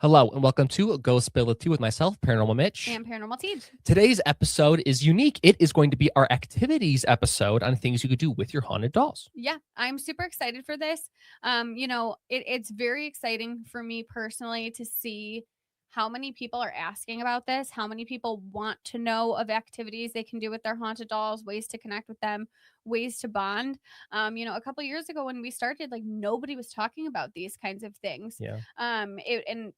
Hello, and welcome to Ghostability with myself, Paranormal Mitch. And Paranormal Tej. Today's episode is unique. It is going to be our activities episode on things you could do with your haunted dolls. Yeah, I'm super excited for this. It's very exciting for me personally to see how many people are asking about this, how many people want to know of activities they can do with their haunted dolls, ways to connect with them, ways to bond. A couple years ago when we started, like nobody was talking about these kinds of things. Yeah.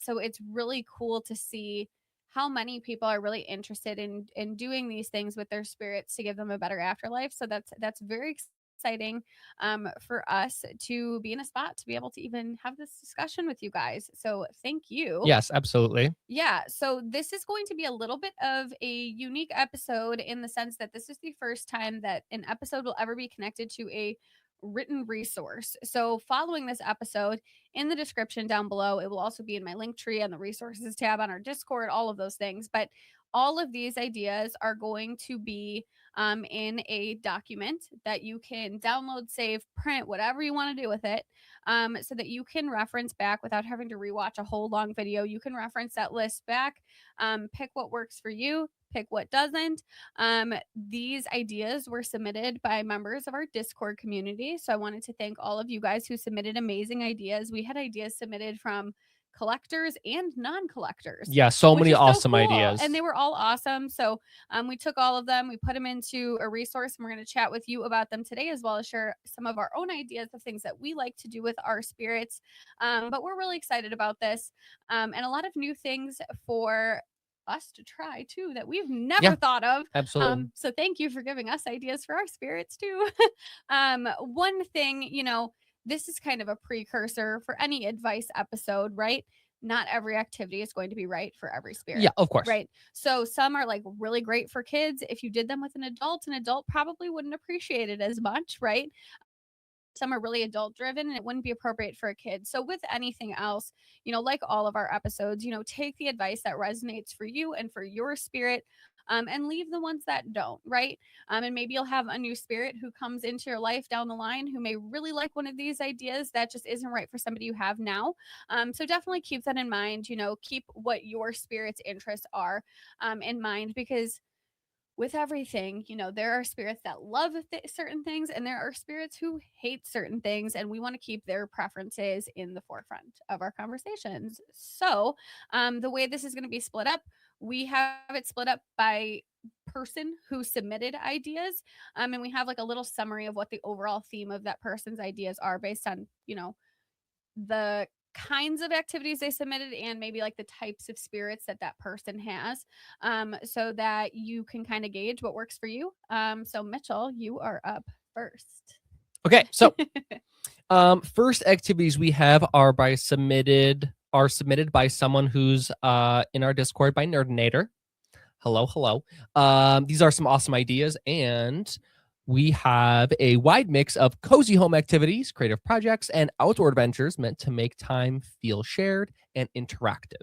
So it's really cool to see how many people are really interested in doing these things with their spirits to give them a better afterlife. So that's very exciting for us to be in a spot to be able to even have this discussion with you guys. So thank you. Yes, absolutely. Yeah. So this is going to be a little bit of a unique episode in the sense that this is the first time that an episode will ever be connected to a written resource. So following this episode, in the description down below, it will also be in my link tree and the resources tab on our Discord, all of those things. But all of these ideas are going to be in a document that you can download, save, print, whatever you want to do with it, so that you can reference back without having to rewatch a whole long video. You can reference that list back, pick what works for you, pick what doesn't. These ideas were submitted by members of our Discord community. So I wanted to thank all of you guys who submitted amazing ideas. We had ideas submitted from collectors and non-collectors. Yeah, so which many is so awesome cool. ideas. And they were all awesome. So we took all of them, we put them into a resource, and we're going to chat with you about them today, as well as share some of our own ideas of things that we like to do with our spirits. But we're really excited about this, and a lot of new things for us to try too that we've never thought of. Absolutely. So thank you for giving us ideas for our spirits too. One thing, this is kind of a precursor for any advice episode, right? Not every activity is going to be right for every spirit. Yeah, of course. Right. So some are like really great for kids. If you did them with an adult probably wouldn't appreciate it as much, right? Some are really adult driven and it wouldn't be appropriate for a kid. So with anything else, like all of our episodes, take the advice that resonates for you and for your spirit, and leave the ones that don't, right? And maybe you'll have a new spirit who comes into your life down the line who may really like one of these ideas that just isn't right for somebody you have now. So definitely keep that in mind. Keep what your spirit's interests are in mind, because with everything, there are spirits that love certain things and there are spirits who hate certain things, and we want to keep their preferences in the forefront of our conversations. So, the way this is going to be split up, we have it split up by person who submitted ideas, and we have like a little summary of what the overall theme of that person's ideas are based on, the kinds of activities they submitted and maybe like the types of spirits that that person has, so that you can kind of gauge what works for you. So Mitchell, you are up first. Okay, so first activities we have are submitted by someone who's in our Discord by Nerdinator. Hello. These are some awesome ideas, and we have a wide mix of cozy home activities, creative projects, and outdoor adventures meant to make time feel shared and interactive.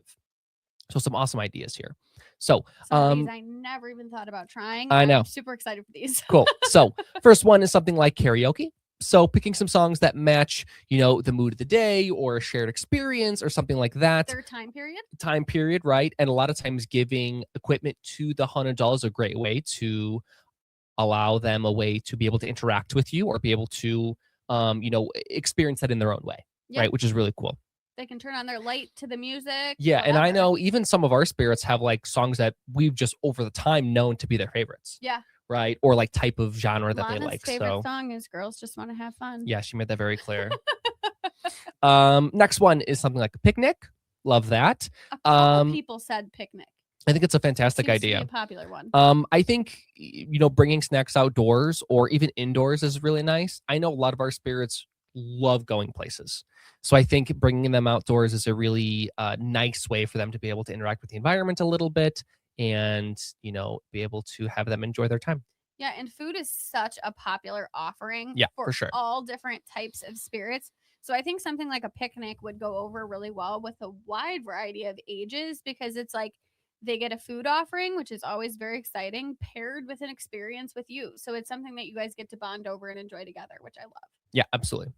So some awesome ideas here. So some of these I never even thought about trying. I know. I'm super excited for these. Cool. So first one is something like karaoke. So picking some songs that match, the mood of the day or a shared experience or something like that. Their time period, right? And a lot of times giving equipment to the haunted doll is a great way to allow them a way to be able to interact with you or be able to, experience that in their own way, right? Which is really cool. They can turn on their light to the music. Yeah, whatever. And I know even some of our spirits have like songs that we've just over the time known to be their favorites. Yeah. Right? Or like type of genre that Lana's they like. favorite song is Girls Just Want to Have Fun. Yeah, she made that very clear. Next one is something like a picnic. Love that. A couple people said picnic. I think it's a fantastic idea. To be a popular one. I think, bringing snacks outdoors or even indoors is really nice. I know a lot of our spirits love going places. So I think bringing them outdoors is a really nice way for them to be able to interact with the environment a little bit and, be able to have them enjoy their time. Yeah, and food is such a popular offering for sure. all different types of spirits. So I think something like a picnic would go over really well with a wide variety of ages, because it's like they get a food offering, which is always very exciting, paired with an experience with you. So it's something that you guys get to bond over and enjoy together, which I love. Yeah, absolutely.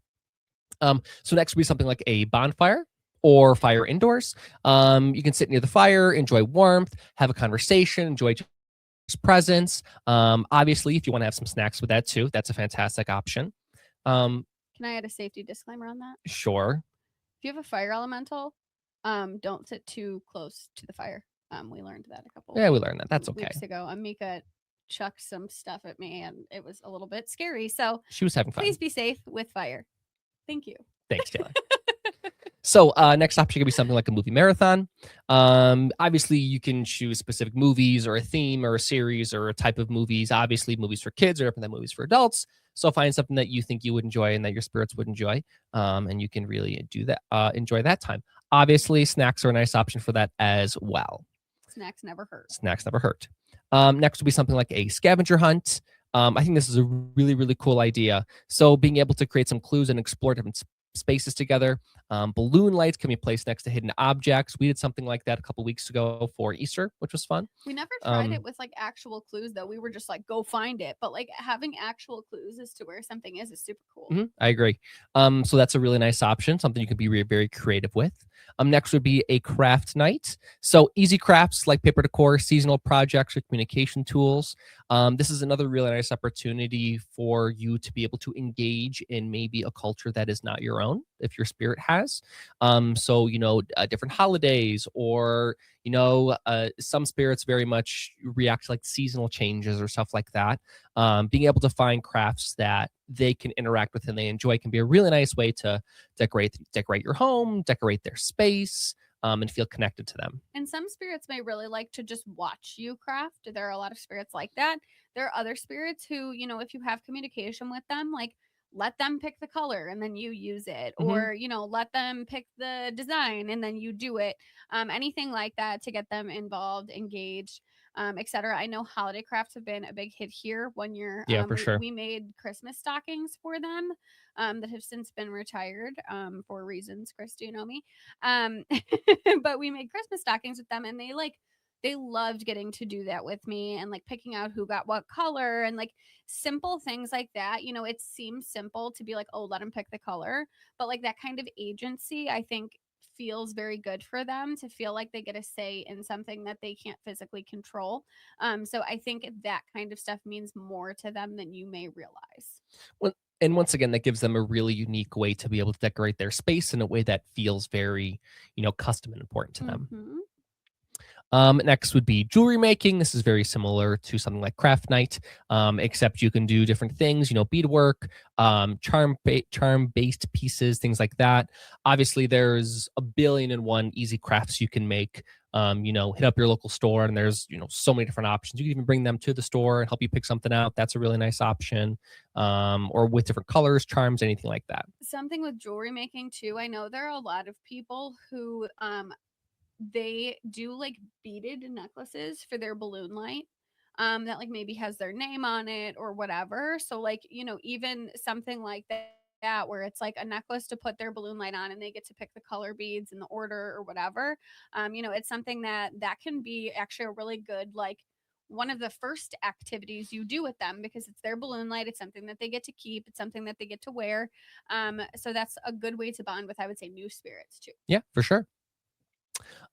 So next would be something like a bonfire or fire indoors. You can sit near the fire, enjoy warmth, have a conversation, enjoy presence. Obviously, if you want to have some snacks with that too, that's a fantastic option. Um, Can I add a safety disclaimer on that? sure. If you have a fire elemental, don't sit too close to the fire. We learned that a couple Yeah, we learned that. That's okay. weeks ago. Amika chucked some stuff at me and it was a little bit scary. So She was having fun. please be safe with fire. Thank you. Thanks, Taylor. So next option could be something like a movie marathon. Obviously, you can choose specific movies or a theme or a series or a type of movies. Obviously, movies for kids are different than movies for adults. So find something that you think you would enjoy and that your spirits would enjoy, and you can really do that. Enjoy that time. Obviously, snacks are a nice option for that as well. Snacks never hurt. Snacks never hurt. Next would be something like a scavenger hunt. I think this is a really, really cool idea. So being able to create some clues and explore different spaces together. Balloon lights can be placed next to hidden objects. We did something like that a couple weeks ago for Easter, which was fun. We never tried it with like actual clues though. We were just like, go find it. But like having actual clues as to where something is super cool. I agree. So that's a really nice option, something you can be very creative with. Next would be a craft night. So easy crafts like paper decor, seasonal projects, or communication tools. This is another really nice opportunity for you to be able to engage in maybe a culture that is not your own, if your spirit has. So, different holidays or, some spirits very much react to like seasonal changes or stuff like that. Being able to find crafts that they can interact with and they enjoy can be a really nice way to decorate your home, decorate their space, and feel connected to them. And some spirits may really like to just watch you craft. There are a lot of spirits like that. There are other spirits who, if you have communication with them, like let them pick the color and then you use it, or let them pick the design and then you do it. Anything like that to get them involved, engaged, etc. I know holiday crafts have been a big hit here. One year, Yeah, for sure. we made Christmas stockings for them that have since been retired for reasons. Chris, do you know me? But we made Christmas stockings with them, and they loved getting to do that with me and like picking out who got what color and like simple things like that. It seems simple to be like, oh, let them pick the color, but like that kind of agency, I think feels very good for them to feel like they get a say in something that they can't physically control. So I think that kind of stuff means more to them than you may realize. Well, and once again, that gives them a really unique way to be able to decorate their space in a way that feels very, custom and important to them. Mm-hmm. Next would be jewelry making. This is very similar to something like craft night, except you can do different things, beadwork, charm-based pieces, things like that. Obviously, there's a billion and one easy crafts you can make. Hit up your local store and there's, so many different options. You can even bring them to the store and help you pick something out. That's a really nice option. Or with different colors, charms, anything like that. Something with jewelry making too. I know there are a lot of people who they do like beaded necklaces for their balloon light that like maybe has their name on it or whatever. So like, even something like that where it's like a necklace to put their balloon light on and they get to pick the color beads in the order or whatever. It's something that can be actually a really good like one of the first activities you do with them because it's their balloon light. It's something that they get to keep. It's something that they get to wear. So that's a good way to bond with, I would say, new spirits too. Yeah, for sure.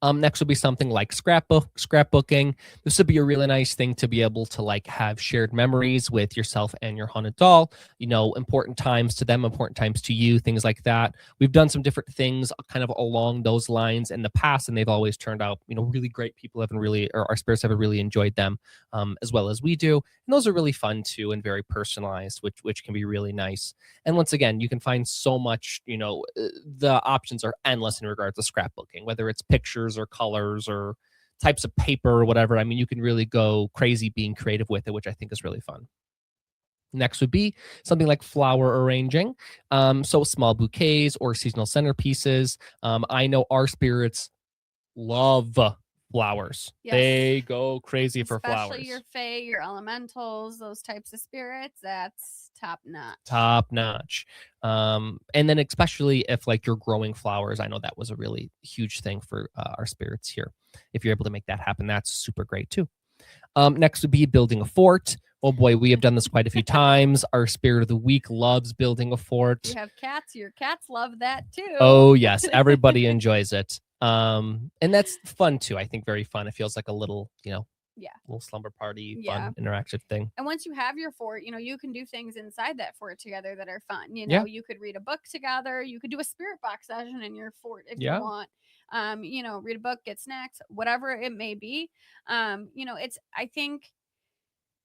Next would be something like scrapbooking. This would be a really nice thing to be able to like have shared memories with yourself and your haunted doll, important times to them, important times to you, things like that. We've done some different things kind of along those lines in the past, and they've always turned out, really great. People haven't really, or our spirits haven't really enjoyed them as well as we do. And those are really fun too and very personalized, which can be really nice. And once again, you can find so much, the options are endless in regards to scrapbooking, whether it's pictures or colors or types of paper or whatever. I mean, you can really go crazy being creative with it, which I think is really fun. Next would be something like flower arranging. So small bouquets or seasonal centerpieces. I know our spirits love flowers. Yes. They go crazy for flowers. Especially your fae, your elementals, those types of spirits. That's top notch. Top notch. And then especially if like you're growing flowers, I know that was a really huge thing for our spirits here. If you're able to make that happen, that's super great too. Next would be building a fort Oh boy, we have done this quite a few times. Our spirit of the week loves building a If you fort. have cats, your cats love that too. Oh yes, everybody enjoys it. And that's fun too. I think very fun. It feels like a little, Yeah. little slumber party, Yeah. fun, interactive thing. And once you have your fort, you can do things inside that fort together that are fun. Yeah. You could read a book together. You could do a spirit box session in your fort if you Yeah. want. Read a book, get snacks, whatever it may be. I think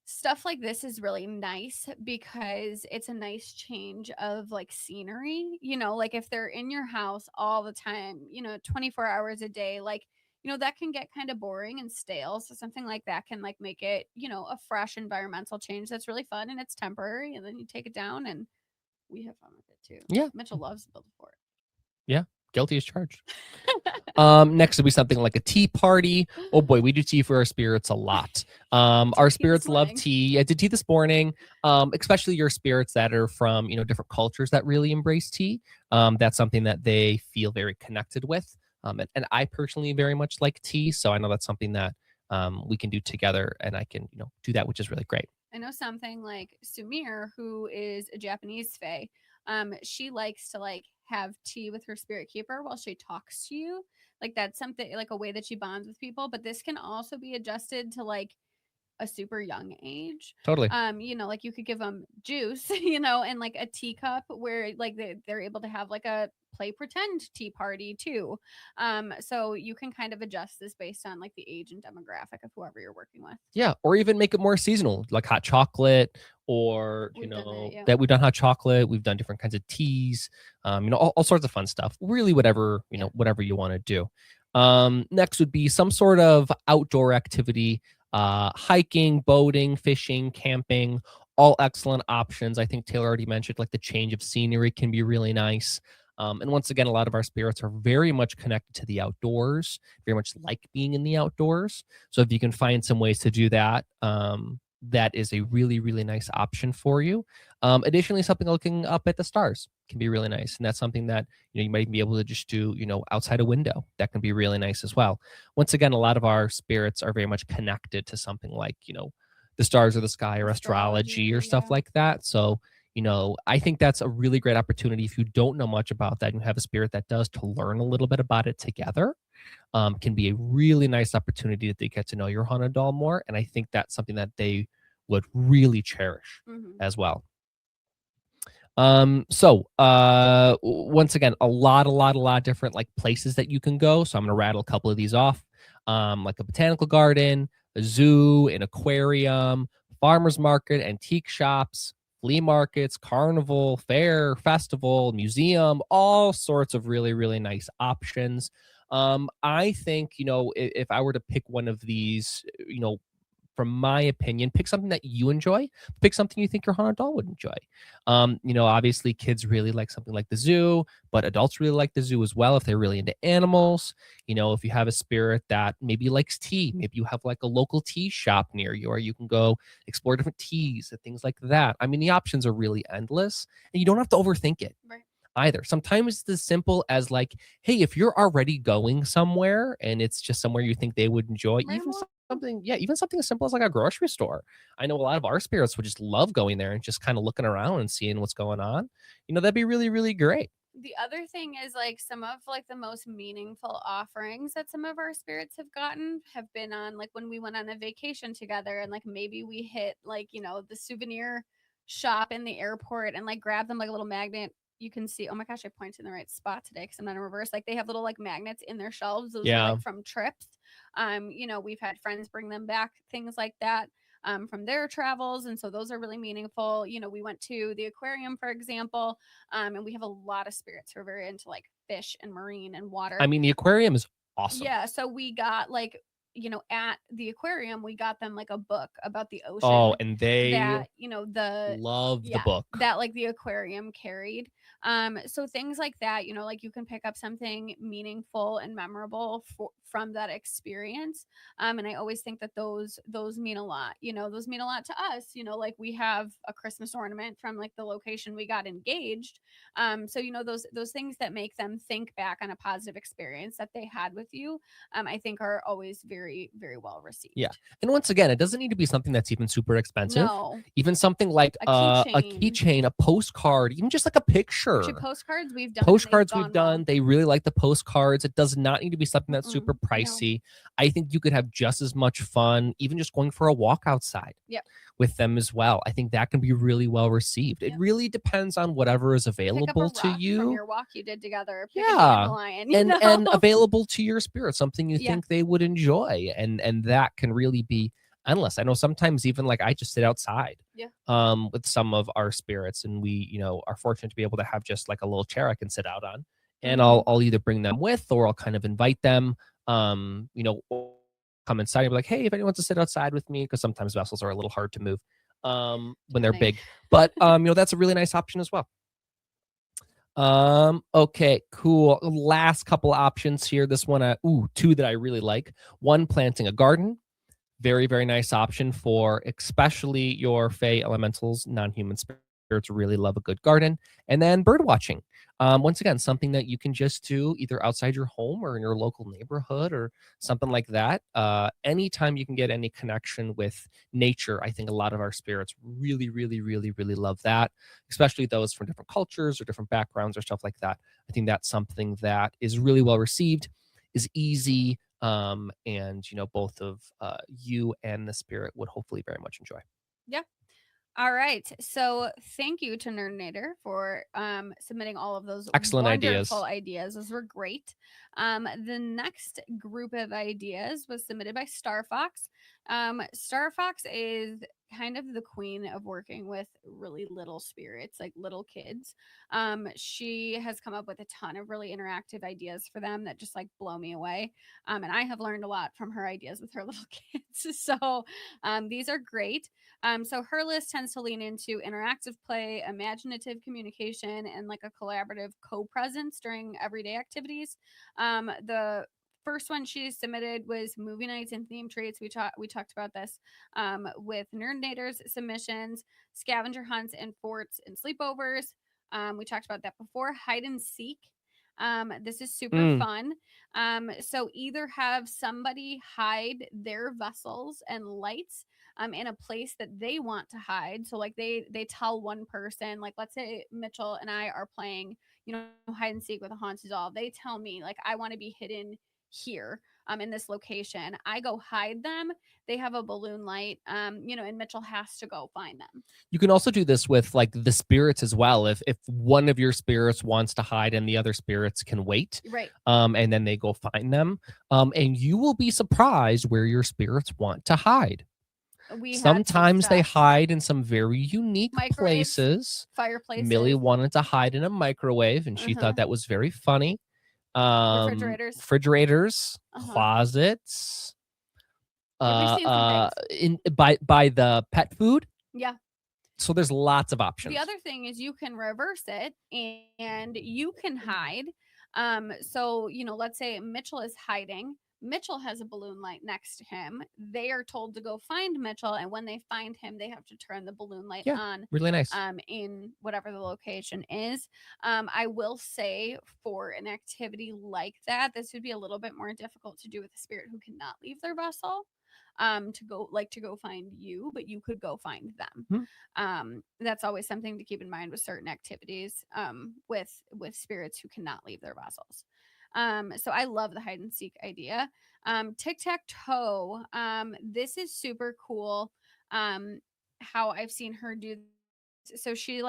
stuff like this is really nice because it's a nice change of like scenery. Like if they're in your house all the time, 24 hours a day, like that can get kind of boring and stale. So something like that can like make it, a fresh environmental change that's really fun and it's temporary. And then you take it down and we have fun with it too. Yeah. Mitchell loves to build a fort. Yeah. Guilty as charged. Next will be something like a tea party. Oh boy, we do tea for our spirits a lot. Our spirits love tea. I did tea this morning. Especially your spirits that are from different cultures that really embrace tea. That's something that they feel very connected with. And I personally very much like tea, so I know that's something that we can do together, and I can do that, which is really great. I know something like Sumir, who is a Japanese fae. She likes to like have tea with her spirit keeper while she talks to you. Like that's something like a way that she bonds with people. But this can also be adjusted to like a super young age. Totally. Like you could give them juice, and like a teacup where like they're able to have like a play pretend tea party too. So you can kind of adjust this based on like the age and demographic of whoever you're working with. Yeah, or even make it more seasonal, like hot chocolate, or that we've done hot chocolate. We've done different kinds of teas, all sorts of fun stuff. Really, whatever whatever you want to do. Next would be some sort of outdoor activity, hiking, boating, fishing, camping. All excellent options. I think Taylor already mentioned like the change of scenery can be really nice. And once again, a lot of our spirits are very much connected to the outdoors, very much like being in the outdoors. So if you can find some ways to do that, that is a really, really nice option for you. Additionally, something looking up at the stars can be really nice. And that's something that you might be able to just do, outside a window. That can be really nice as well. Once again, a lot of our spirits are very much connected to something like, the stars or the sky or astrology or stuff like that. So I think that's a really great opportunity if you don't know much about that and you have a spirit that does to learn a little bit about it together. Can be a really nice opportunity that they get to know your haunted doll more. And I think that's something that they would really cherish as well. Once again, a lot different like places that you can go. So I'm gonna rattle a couple of these off. Like a botanical garden, a zoo, an aquarium, farmers market, antique shops, flea markets, carnival, fair, festival, museum, all sorts of really, really nice options. I think, if I were to pick one of these, from my opinion, pick something that you enjoy, pick something you think your haunted doll would enjoy. Obviously kids really like something like the zoo, but adults really like the zoo as well if they're really into animals. If you have a spirit that maybe likes tea, maybe you have like a local tea shop near you, or you can go explore different teas and things like that. I mean, the options are really endless and you don't have to overthink it. Right. Either. Sometimes it's as simple as like, hey, if you're already going somewhere and it's just somewhere you think they would enjoy, even something as simple as like a grocery store. I know a lot of our spirits would just love going there and just kind of looking around and seeing what's going on. That'd be really, really great. The other thing is like some of like the most meaningful offerings that some of our spirits have gotten have been on like when we went on a vacation together and like maybe we hit like, the souvenir shop in the airport and like grab them like a little magnet. You can see, oh my gosh, I pointed in the right spot today because I'm not in reverse. Like they have little like magnets in their shelves. Those are like from trips. We've had friends bring them back, things like that. From their travels. And so those are really meaningful. We went to the aquarium, for example, and we have a lot of spirits who are very into like fish and marine and water. I mean, the aquarium is awesome. Yeah. So we got like, at the aquarium, we got them like a book about the ocean. Oh, and they that, love the book that like the aquarium carried. So things like that, like you can pick up something meaningful and memorable from that experience. And I always think that those mean a lot. Those mean a lot to us. Like we have a Christmas ornament from like the location we got engaged. So those things that make them think back on a positive experience that they had with you, I think are always very, very well Yeah. received. And once again, it doesn't need to be something that's even super expensive. No, Even something like a a keychain. keychain, a postcard, even just like a Actually, picture. postcards we've done and they've Postcards we've gone well. done, they really like the postcards. It does not need to be something that's super No. pricey. I think you could have just as much fun even just going for a walk outside Yep. with them as well. I think that can be really well received. It Yep. really depends on whatever is Pick up a available to rock from you. your walk you did together. Pick a Yeah. dandelion, And available to your spirit, something you Yeah. think they would enjoy. And that can really be endless. I know sometimes even like I just sit outside Yeah. with some of our spirits, and we, are fortunate to be able to have just like a little chair I can sit out on. And I'll either bring them with or I'll kind of invite them, or come inside and be like, hey, if anyone wants to sit outside with me, because sometimes vessels are a little hard to move when they're Funny. big. But that's a really nice option as well. Okay, cool. Last couple options here. This one, two that I really like. One, planting a garden. Very, very nice option for especially your Fey elementals, non-human spirits really love a good garden. And then bird watching. Once again, something that you can just do either outside your home or in your local neighborhood or something like that. Anytime you can get any connection with nature, I think a lot of our spirits really, really, really, really love that, especially those from different cultures or different backgrounds or stuff like that. I think that's something that is really well received, is easy, and both of you and the spirit would hopefully very much enjoy. Yeah. All right. So thank you to Nerdinator for submitting all of those Excellent wonderful ideas. ideas. Those were great. The next group of ideas was submitted by Star Fox. Star Fox is kind of the queen of working with really little spirits, like little kids. She has come up with a ton of really interactive ideas for them that just like blow me away. And I have learned a lot from her ideas with her little kids. So these are great. So her list tends to lean into interactive play, imaginative communication, and like a collaborative co-presence during everyday activities. The first one she submitted was movie nights and theme treats. We talked about this with Nerdinator's submissions, scavenger hunts and forts and sleepovers. We talked about that before. Hide and seek. This is super fun. So either have somebody hide their vessels and lights in a place that they want to hide. So like they tell one person, like let's say Mitchell and I are playing, hide and seek with a haunted doll. They tell me like I want to be hidden here in this location. I go hide them. They have a balloon light, and Mitchell has to go find them. You can also do this with like the spirits as well. If one of your spirits wants to hide and the other spirits can wait, Right. And then they go find them, and you will be surprised where your spirits want to hide. Sometimes they hide in some very unique places. Fireplaces. Millie wanted to hide in a microwave, and she thought that was very funny. Refrigerators, closets, by the pet food. Yeah. So there's lots of options. The other thing is you can reverse it and you can hide. So let's say Mitchell is hiding. Mitchell has a balloon light next to him. They are told to go find Mitchell, and when they find him, they have to turn the balloon light on. Really nice. In whatever the location is. I will say for an activity like that, this would be a little bit more difficult to do with a spirit who cannot leave their vessel. To go find you, but you could go find them. That's always something to keep in mind with certain activities with spirits who cannot leave their vessels. So I love the hide and seek idea. Tic-tac-toe. This is super cool. How I've seen her do. So she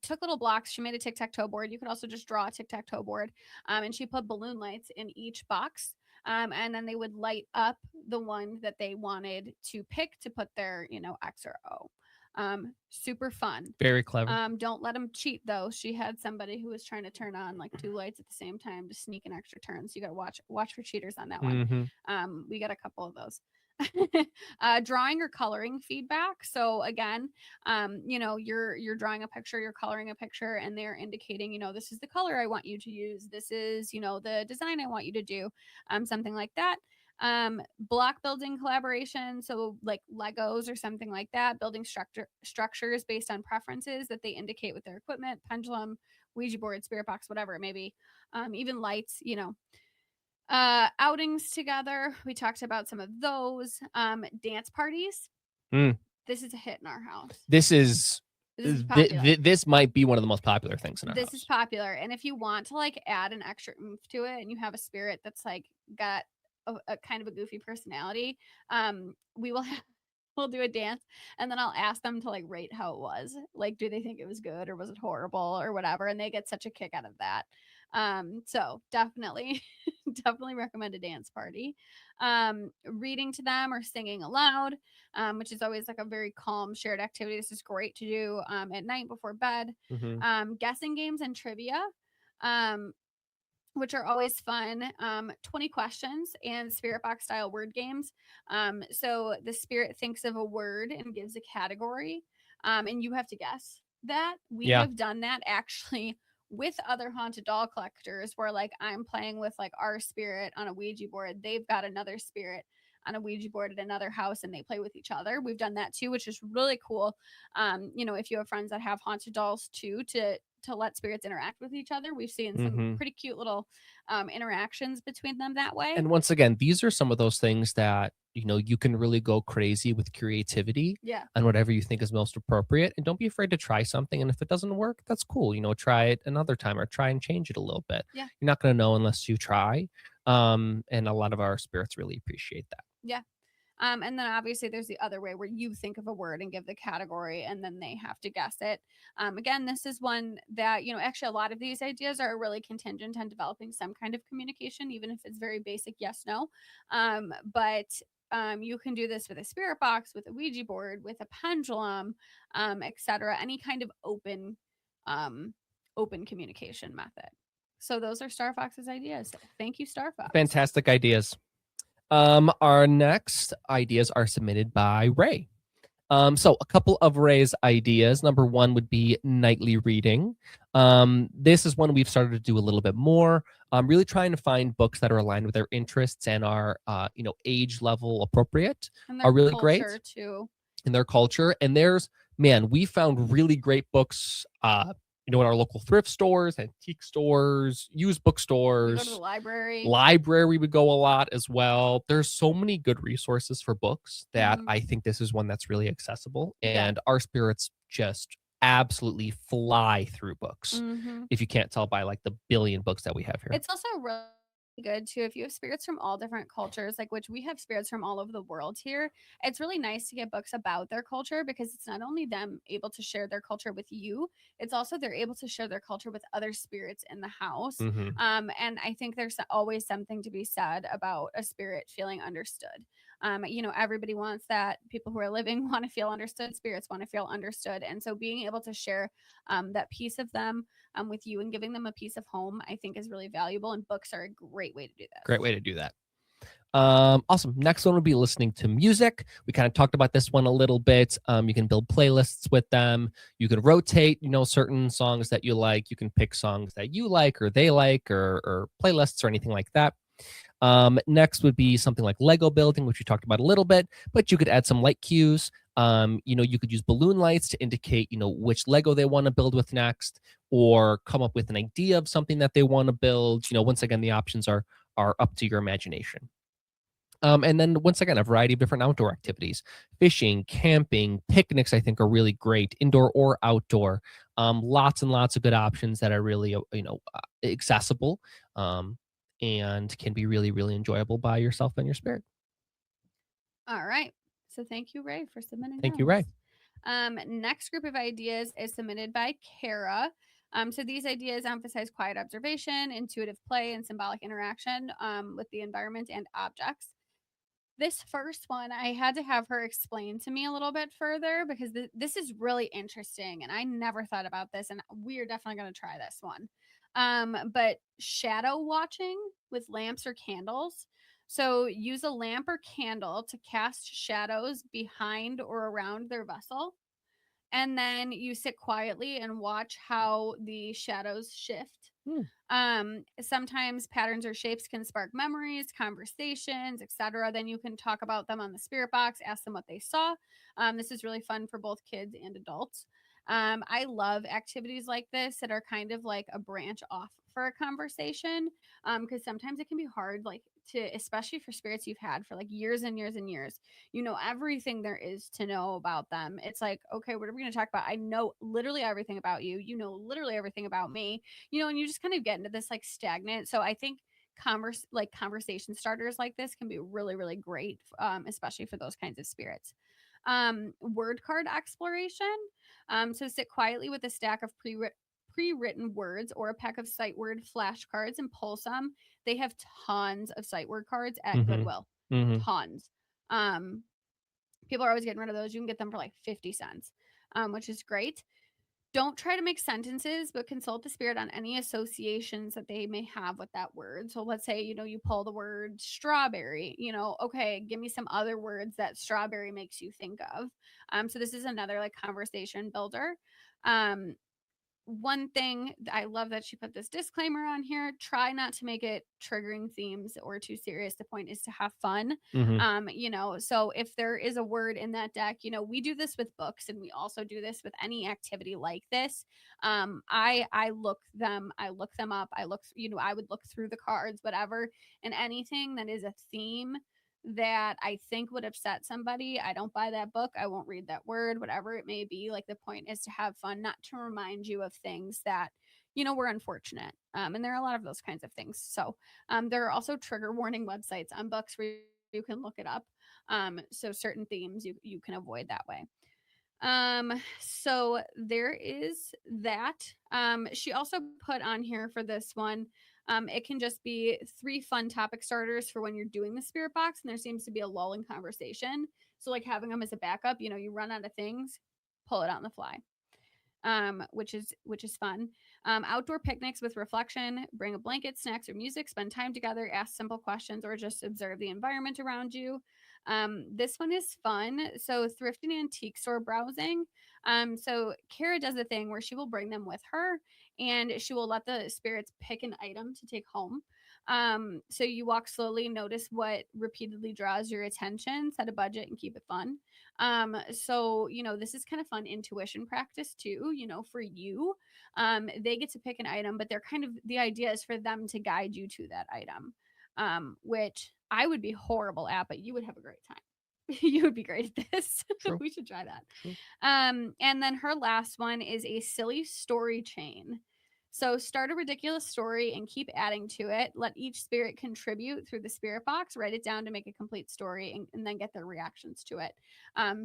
took little blocks. She made a tic-tac-toe board. You could also just draw a tic-tac-toe board. And she put balloon lights in each box. And then they would light up the one that they wanted to pick to put their, X or O. Super fun. Very clever. Don't let them cheat though. She had somebody who was trying to turn on like two lights at the same time to sneak an extra turn. So you got to watch for cheaters on that one. We got a couple of those. Drawing or coloring feedback. So again, you're drawing a picture, you're coloring a picture, and they're indicating, this is the color I want you to use. This is, the design I want you to do, something like that. Block building collaboration, so like Legos or something like that, building structures based on preferences that they indicate with their equipment, pendulum, Ouija board, spirit box, whatever it may be. Even lights, outings together, we talked about some of those. Dance parties, Mm. this is a hit in our house. This is This is popular. this might be one of the most popular things in our This is house. popular, and if you want to like add an extra oomph to it and you have a spirit that's like got a kind of a goofy personality, we will we'll do a dance, and then I'll ask them to like rate how it was. Like, do they think it was good or was it horrible or whatever? And they get such a kick out of that. So definitely, definitely recommend a dance party. Reading to them or singing aloud, which is always like a very calm shared activity. This is great to do at night before bed. Mm-hmm. Guessing games and trivia. Um, which are always fun. 20 questions and spirit box style word games. So the spirit thinks of a word and gives a category, and you have to guess that. We Yeah. have done that actually with other haunted doll collectors where like I'm playing with like our spirit on a Ouija board. They've got another spirit on a Ouija board at another house and they play with each other. We've done that too, which is really cool. If you have friends that have haunted dolls too, to let spirits interact with each other. We've seen some Mm-hmm. pretty cute little interactions between them that way. And once again, these are some of those things that you can really go crazy with creativity Yeah. and whatever you think is most appropriate. And don't be afraid to try something. And if it doesn't work, that's cool. Try it another time or try and change it a little bit. Yeah. You're not going to know unless you try. And a lot of our spirits really appreciate that. Yeah. And then obviously there's the other way where you think of a word and give the category and then they have to guess it. Again, this is one that, actually a lot of these ideas are really contingent on developing some kind of communication, even if it's very basic yes, no. But you can do this with a spirit box, with a Ouija board, with a pendulum, etc. Any kind of open communication method. So those are Star Fox's ideas. Thank you, Star Fox. Fantastic ideas. Our next ideas are submitted by Ray. So a couple of Ray's ideas. Number one would be nightly reading. This is one we've started to do a little bit more. Really trying to find books that are aligned with their interests and are, age level appropriate. And are really culture great too. in their culture. And we found really great books. In our local thrift stores, antique stores, used We go to bookstores. the library. Library would go a lot as well. There's so many good resources for books that I think this is one that's really accessible. Yeah. And our spirits just absolutely fly through books. If you can't tell by like the billion books that we have here. It's also really good too if you have spirits from all different cultures, like which we have spirits from all over the world here. It's really nice to get books about their culture because it's not only them able to share their culture with you, it's also they're able to share their culture with other spirits in the house. Mhm. And I think there's always something to be said about a spirit feeling understood. Everybody wants that. People who are living want to feel understood. Spirits want to feel understood. And so being able to share that piece of them with you and giving them a piece of home, I think is really valuable. And books are a great way to do that. Great way to do that. Awesome. Next one would be listening to music. We kind of talked about this one a little bit. You can build playlists with them. You can rotate, certain songs that you like. You can pick songs that you like or they like or playlists or anything like that. Next would be something like Lego building, which we talked about a little bit, but you could add some light cues. You could use balloon lights to indicate, which Lego they want to build with next, or come up with an idea of something that they want to build. Once again, the options are up to your imagination. And then once again, a variety of different outdoor activities, fishing, camping, picnics, I think are really great, indoor or outdoor. Lots and lots of good options that are really, accessible. And can be really, really enjoyable by yourself and your spirit. All right. So thank you, Ray, for submitting. Thank you, Ray. Next group of ideas is submitted by Kara. So these ideas emphasize quiet observation, intuitive play, and symbolic interaction with the environment and objects. This first one, I had to have her explain to me a little bit further because this is really interesting, and I never thought about this, and we're definitely going to try this one. But shadow watching with lamps or candles. So use a lamp or candle to cast shadows behind or around their vessel. And then you sit quietly and watch how the shadows shift. Hmm. Sometimes patterns or shapes can spark memories, conversations, etc. Then you can talk about them on the spirit box, ask them what they saw. This is really fun for both kids and adults. I love activities like this that are kind of like a branch off for a conversation, because sometimes it can be hard, like to, especially for spirits you've had for like years and years and years. You know everything there is to know about them. It's like, okay, what are we going to talk about? I know literally everything about you. You know literally everything about me. And you just kind of get into this like stagnant. So I think conversation starters like this can be really really great, especially for those kinds of spirits. Word card exploration. So sit quietly with a stack of pre-written words or a pack of sight word flashcards and pull some. They have tons of sight word cards at Mm-hmm. Goodwill. Mm-hmm. Tons. um People are always getting rid of those. You can get them for like 50 cents, which is great. Don't try to make sentences, but consult the spirit on any associations that they may have with that word. So let's say, you pull the word strawberry, okay, give me some other words that strawberry makes you think of. So this is another like conversation builder. Um, One thing I love that she put this disclaimer on here: try not to make it triggering themes or too serious. The point is to have fun. Mm-hmm. So if there is a word in that deck, we do this with books, and we also do this with any activity like this. I look them up. I would look through the cards, whatever, and anything that is a theme that I think would upset somebody, I don't buy that book. I won't read that word, whatever it may be. Like, the point is to have fun, not to remind you of things that, were unfortunate. And there are a lot of those kinds of things. So there are also trigger warning websites on books where you can look it up. So certain themes you can avoid that way. So there is that. She also put on here for this one, it can just be 3 fun topic starters for when you're doing the spirit box and there seems to be a lull in conversation. So like having them as a backup, you run out of things, pull it on the fly. Which is fun. Outdoor picnics with reflection. Bring a blanket, snacks, or music. Spend time together. Ask simple questions, or just observe the environment around you. This one is fun. So thrift and antique store browsing. So Kara does a thing where she will bring them with her, and she will let the spirits pick an item to take home. So you walk slowly, notice what repeatedly draws your attention, set a budget, and keep it fun. So this is kind of fun intuition practice too, for you. They get to pick an item, but they're kind of, the idea is for them to guide you to that item. Which I would be horrible at, but you would have a great time. You would be great at this. True. We should try that. True. And then her last one is a silly story chain. So start a ridiculous story and keep adding to it. Let each spirit contribute through the spirit box. Write it down to make a complete story, and then get their reactions to it.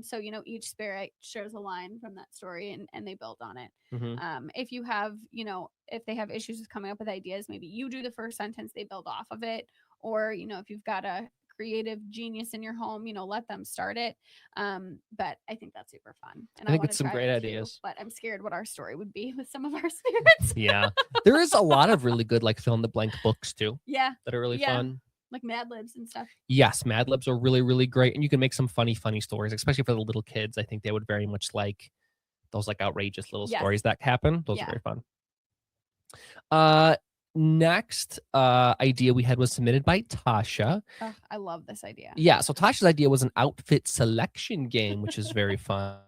So each spirit shares a line from that story, and they build on it. Mm-hmm. If you have, if they have issues with coming up with ideas, maybe you do the first sentence, they build off of it. Or if you've got a creative genius in your home, let them start it. But I think that's super fun, and I I think want it's to some try great it too. ideas. But I'm scared what our story would be with some of our spirits. Yeah. There is a lot of really good like fill in the blank books too Yeah, that are really fun. like Mad Libs and stuff. Yes, Mad Libs are really, really great. And you can make some funny stories, especially for the little kids. I think they would very much like those like outrageous little Yes. stories that happen. Those are Yeah. very fun. Next idea we had was submitted by Tasha. Oh, I love this idea. Yeah, so Tasha's idea was an outfit selection game, which is very fun.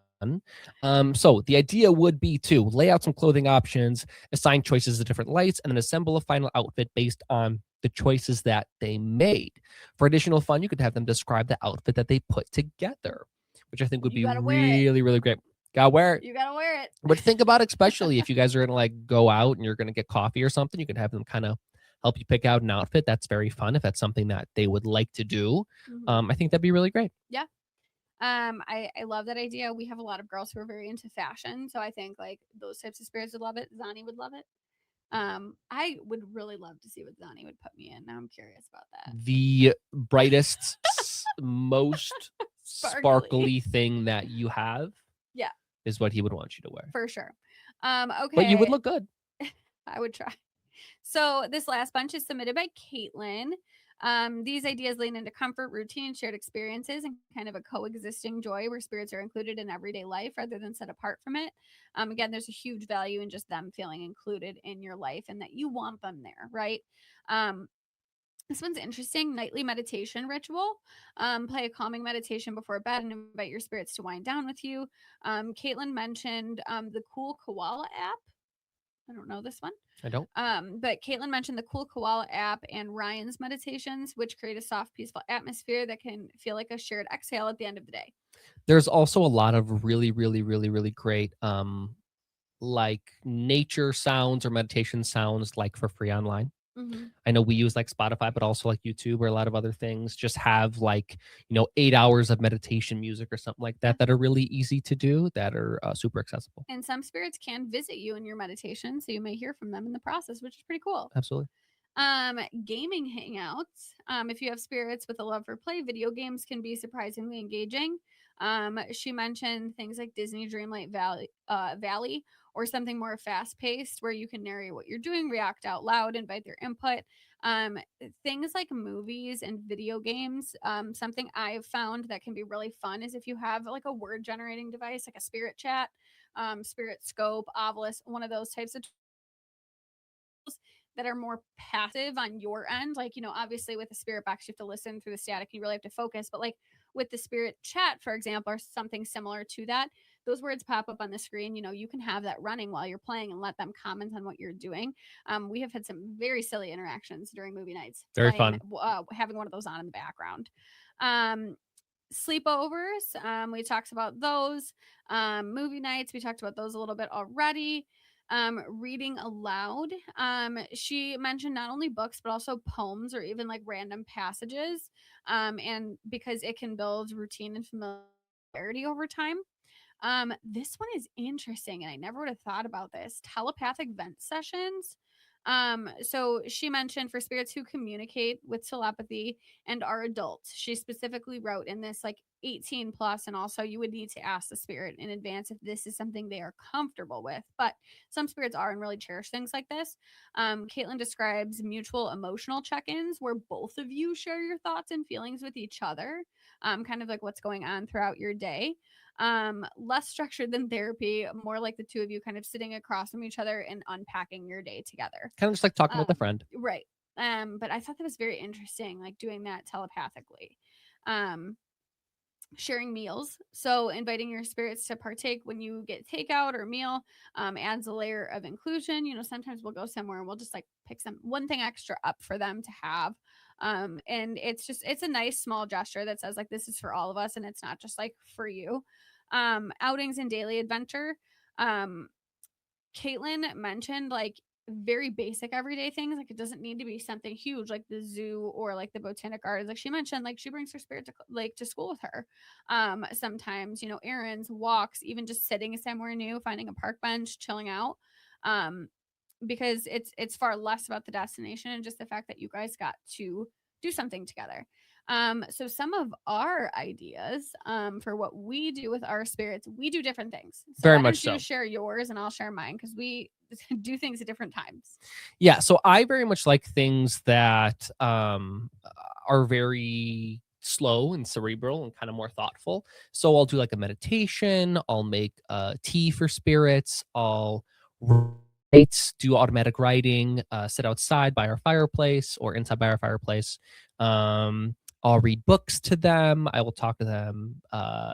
So the idea would be to lay out some clothing options, assign choices of different lights, and then assemble a final outfit based on the choices that they made. For additional fun, you could have them describe the outfit that they put together, which I think would be really, really great. Gotta wear it. You gotta wear it. But think about it, especially if you guys are gonna like go out and you're gonna get coffee or something, you can have them kind of help you pick out an outfit. That's very fun if that's something that they would like to do. I think that'd be really great. Yeah. I love that idea. We have a lot of girls who are very into fashion, so I think like those types of spirits would love it. Zani would love it. I would really love to see what Zani would put me in. Now I'm curious about that. The brightest, most sparkly thing that you have, yeah, is what he would want you to wear. For sure. Okay. But you would look good. I would try. So this last bunch is submitted by Caitlin. These ideas lean into comfort, routine, shared experiences, and kind of a coexisting joy where spirits are included in everyday life rather than set apart from it. Again, there's a huge value in just them feeling included in your life and that you want them there, right? Um, this one's interesting. Nightly meditation ritual. Play a calming meditation before bed and invite your spirits to wind down with you. Caitlin mentioned the Cool Koala app. I don't know this one. I don't. But Caitlin mentioned the Cool Koala app and Ryan's meditations, which create a soft, peaceful atmosphere that can feel like a shared exhale at the end of the day. There's also a lot of really great like nature sounds or meditation sounds like for free online. Mm-hmm. I know we use like Spotify, but also like YouTube or a lot of other things just have like, 8 hours of meditation music or something like Yeah. that are really easy to do that are super accessible. And some spirits can visit you in your meditation, so you may hear from them in the process, which is pretty cool. Absolutely. Gaming hangouts. If you have spirits with a love for play, video games can be surprisingly engaging. She mentioned things like Disney Dreamlight Valley, or something more fast paced where you can narrate what you're doing, react out loud, invite their input. Um, Things like movies and video games. Something I've found that can be really fun is if you have like a word generating device, like a spirit chat, spirit scope, Ovilus, one of those types of that are more passive on your end. Like, obviously with the spirit box, you have to listen through the static. You really have to focus. But like with the spirit chat, for example, or something similar to that, those words pop up on the screen. You can have that running while you're playing and let them comment on what you're doing. We have had some very silly interactions during movie nights, Very playing, fun. having one of those on in the background. Um, Sleepovers, we talked about those. Movie nights, we talked about those a little bit already. Reading aloud, she mentioned not only books but also poems or even like random passages, and because it can build routine and familiarity over time. This one is interesting, and I never would have thought about this. Telepathic vent sessions. So she mentioned for spirits who communicate with telepathy and are adults. She specifically wrote in this like 18 plus, and also you would need to ask the spirit in advance if this is something they are comfortable with. But some spirits are and really cherish things like this. Caitlin describes mutual emotional check-ins where both of you share your thoughts and feelings with each other, kind of like what's going on throughout your day. Less structured than therapy, more like the two of you kind of sitting across from each other and unpacking your day together. Kind of just like talking with a friend. Right. But I thought that was very interesting, like doing that telepathically. um Sharing meals, so inviting your spirits to partake when you get takeout or meal, adds a layer of inclusion. Sometimes we'll go somewhere and we'll just like pick some one thing extra up for them to have. And it's a nice small gesture that says like this is for all of us and it's not just like for you. Outings and daily adventure. um Caitlin mentioned like very basic everyday things. Like it doesn't need to be something huge like the zoo or like the botanic gardens. Like she mentioned, like she brings her spirit to school with her. Sometimes, errands, walks, even just sitting somewhere new, finding a park bench, chilling out. Um, because it's far less about the destination and just the fact that you guys got to do something together. So some of our ideas for what we do with our spirits, we do different things. So Very why much don't you so. share yours and I'll share mine because we do things at different times. Yeah, so I very much like things that are very slow and cerebral and kind of more thoughtful. So I'll do like a meditation, I'll make tea for spirits, I'll write, do automatic writing, sit outside by our fireplace or inside by our fireplace. Um, I'll read books to them. I will talk to them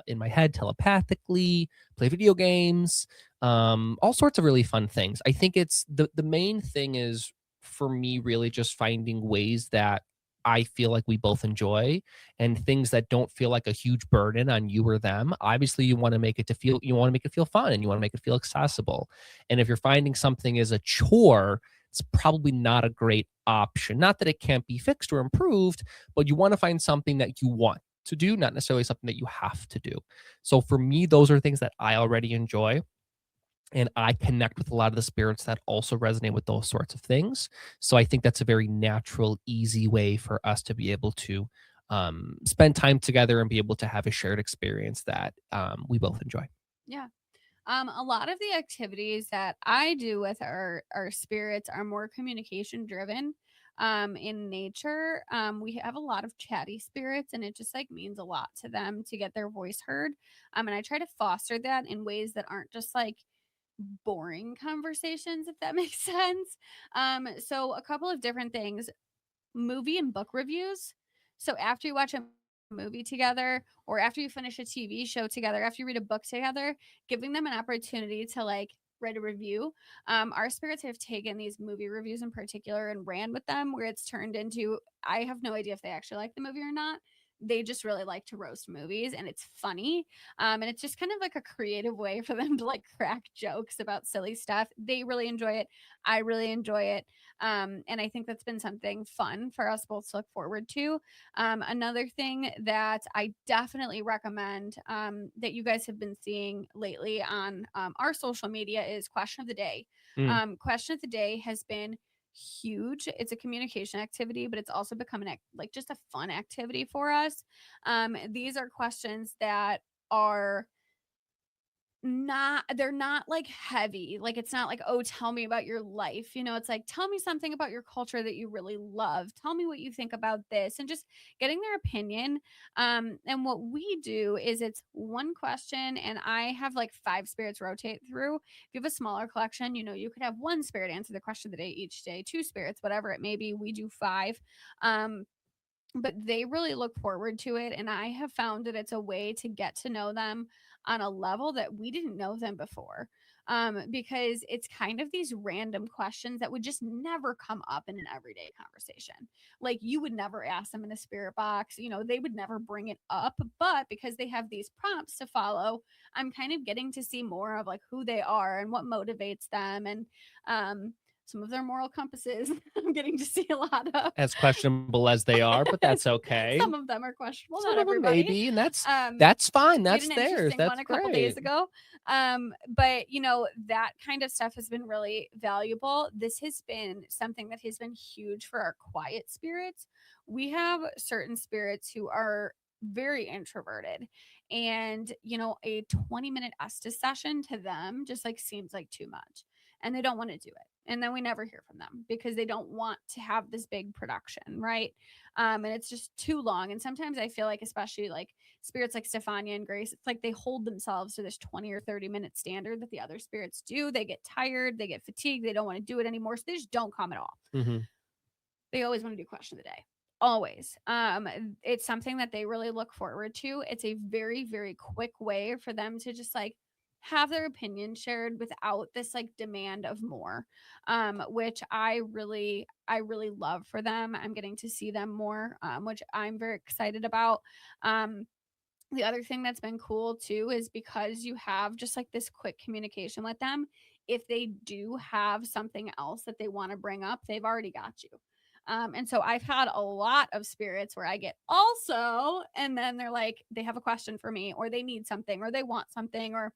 in my head telepathically, play video games, all sorts of really fun things. I think it's the main thing is for me really just finding ways that I feel like we both enjoy and things that don't feel like a huge burden on you or them. Obviously, you want to make it feel fun and you want to make it feel accessible. And if you're finding something is a chore, it's probably not a great option. Not that it can't be fixed or improved, but you want to find something that you want to do, not necessarily something that you have to do. So for me, those are things that I already enjoy and I connect with a lot of the spirits that also resonate with those sorts of things. So I think that's a very natural, easy way for us to be able to spend time together and be able to have a shared experience that we both enjoy. Yeah. A lot of the activities that I do with our spirits are more communication driven. in nature. We have a lot of chatty spirits, and it just like means a lot to them to get their voice heard. And I try to foster that in ways that aren't just like boring conversations, if that makes sense. So a couple of different things: movie and book reviews. So after you watch a movie together, or after you finish a TV show together, after you read a book together, giving them an opportunity to like write a review. Our spirits have taken these movie reviews in particular and ran with them, where it's turned into, I have no idea if they actually like the movie or not. They just really like to roast movies, and it's funny. And it's just kind of like a creative way for them to like crack jokes about silly stuff. They really enjoy it. I really enjoy it. And I think that's been something fun for us both to look forward to. Another thing that I definitely recommend, that you guys have been seeing lately on our social media, is question of the day. Mm. Question of the day has been huge. It's a communication activity, but it's also become like just a fun activity for us. These are questions that are not, they're not like heavy. Like it's not like, oh, tell me about your life. It's like, tell me something about your culture that you really love. Tell me what you think about this, and just getting their opinion. And what we do is, it's one question, and I have like 5 spirits rotate through. If you have a smaller collection, you could have one spirit answer the question of the day each day, 2 spirits, whatever it may be. We do 5. But they really look forward to it, and I have found that it's a way to get to know them on a level that we didn't know them before. Because it's kind of these random questions that would just never come up in an everyday conversation. Like you would never ask them in a spirit box, they would never bring it up. But because they have these prompts to follow, I'm kind of getting to see more of like who they are and what motivates them, and some of their moral compasses. I'm getting to see a lot of. As questionable as they are, but that's okay. Some of them are questionable, Some not of them everybody. maybe, and Um, that's fine. we had That's an theirs. interesting That's one a couple days great. ago. But that kind of stuff has been really valuable. This has been something that has been huge for our quiet spirits. We have certain spirits who are very introverted, and a 20-minute Estes session to them just like seems like too much, and they don't want to do it. And then we never hear from them because they don't want to have this big production, right? And it's just too long. And sometimes I feel like, especially like spirits like Stefania and Grace, it's like they hold themselves to this 20 or 30-minute standard that the other spirits do. They get tired, they get fatigued, they don't want to do it anymore. So they just don't come at all. Mm-hmm. They always want to do question of the day. Always. It's something that they really look forward to. It's a very, very quick way for them to just like have their opinion shared without this like demand of more. Which I really love for them. I'm getting to see them more, which I'm very excited about. The other thing that's been cool too is, because you have just like this quick communication with them, if they do have something else that they want to bring up, they've already got you. And so I've had a lot of spirits where I get also, and then they're like, they have a question for me, or they need something, or they want something, or